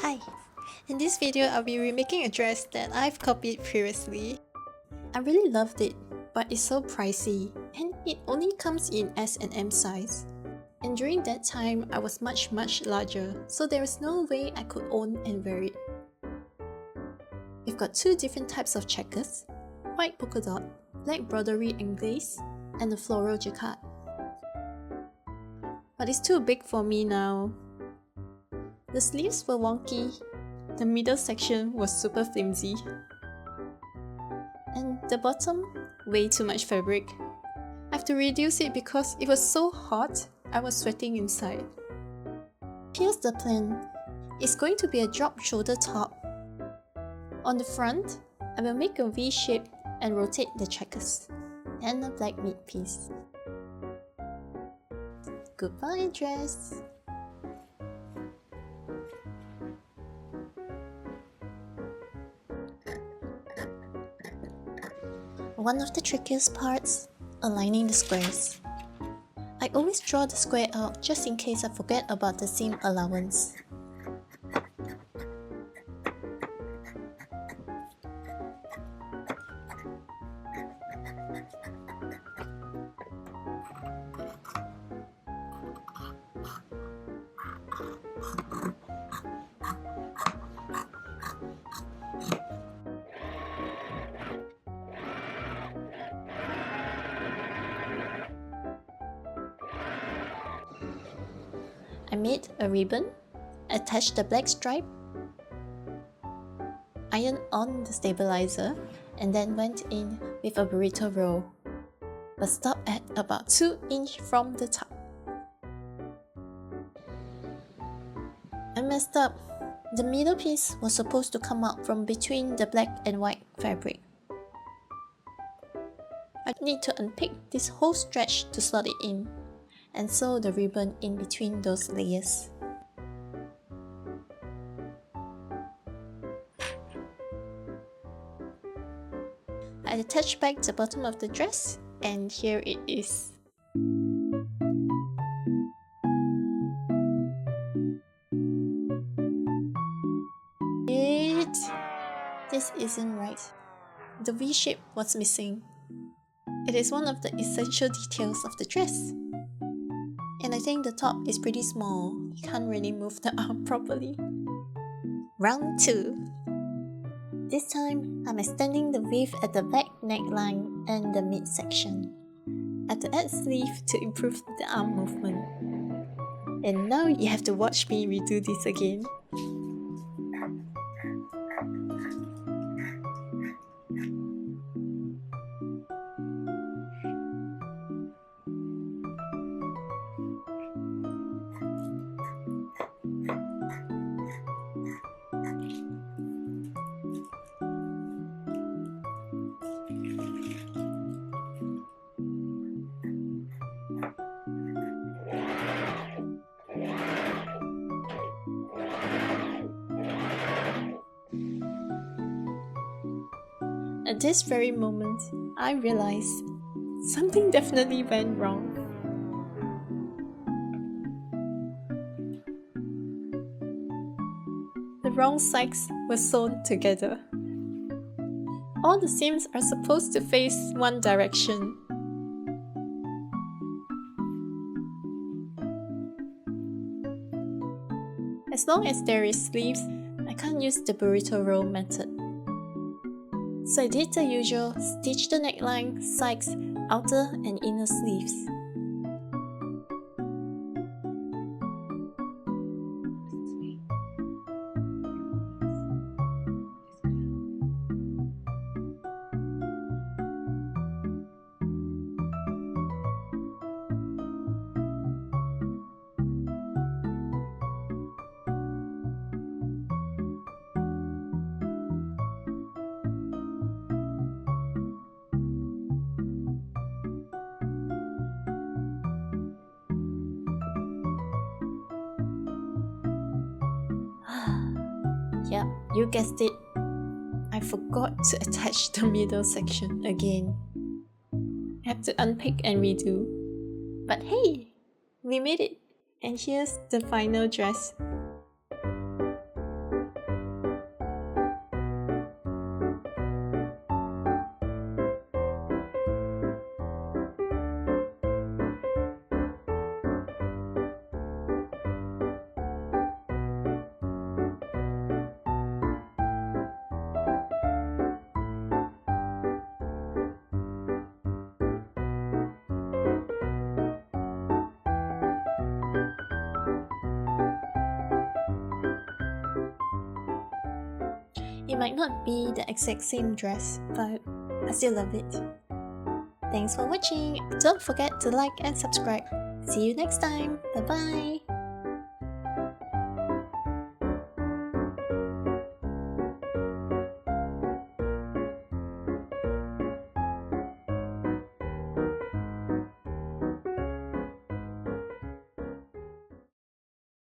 Hi! In this video, I'll be remaking a dress that I've copied previously. I really loved it, but it's so pricey and it only comes in S and M size. And during that time, I was much larger, so there was no way I could own and wear it. We've got two different types of checkers, white polka dot, black broderie and glaze, and a floral jacquard. But it's too big for me now. The sleeves were wonky, the middle section was super flimsy, and the bottom, way too much fabric. I have to reduce it because it was so hot, I was sweating inside. Here's the plan. It's going to be a drop shoulder top. On the front, I will make a V shape and rotate the checkers, and a black mid piece. Goodbye dress! One of the trickiest parts, aligning the squares. I always draw the square out just in case I forget about the seam allowance. I made a ribbon, attached the black stripe, ironed on the stabilizer, and then went in with a burrito roll, but stopped at about 2 inches from the top. I messed up. The middle piece was supposed to come out from between the black and white fabric. I need to unpick this whole stretch to slot it in, and sew the ribbon in between those layers. I attached back the bottom of the dress, and here it is. This isn't right. The V shape was missing. It is one of the essential details of the dress. And I think the top is pretty small. You can't really move the arm properly. Round 2. This time, I'm extending the weave at the back neckline and the midsection. I have to add sleeve to improve the arm movement. And now you have to watch me redo this again. At this very moment, I realized something definitely went wrong. The wrong sides were sewn together. All the seams are supposed to face one direction. As long as there is sleeves, I can't use the burrito roll method. So I did the usual, stitch the neckline, sides, outer and inner sleeves. Yep, you guessed it. I forgot to attach the middle section again. I have to unpick and redo. But hey, we made it! And here's the final dress. It might not be the exact same dress, but I still love it. Thanks for watching. Don't forget to like and subscribe. See you next time. Bye bye.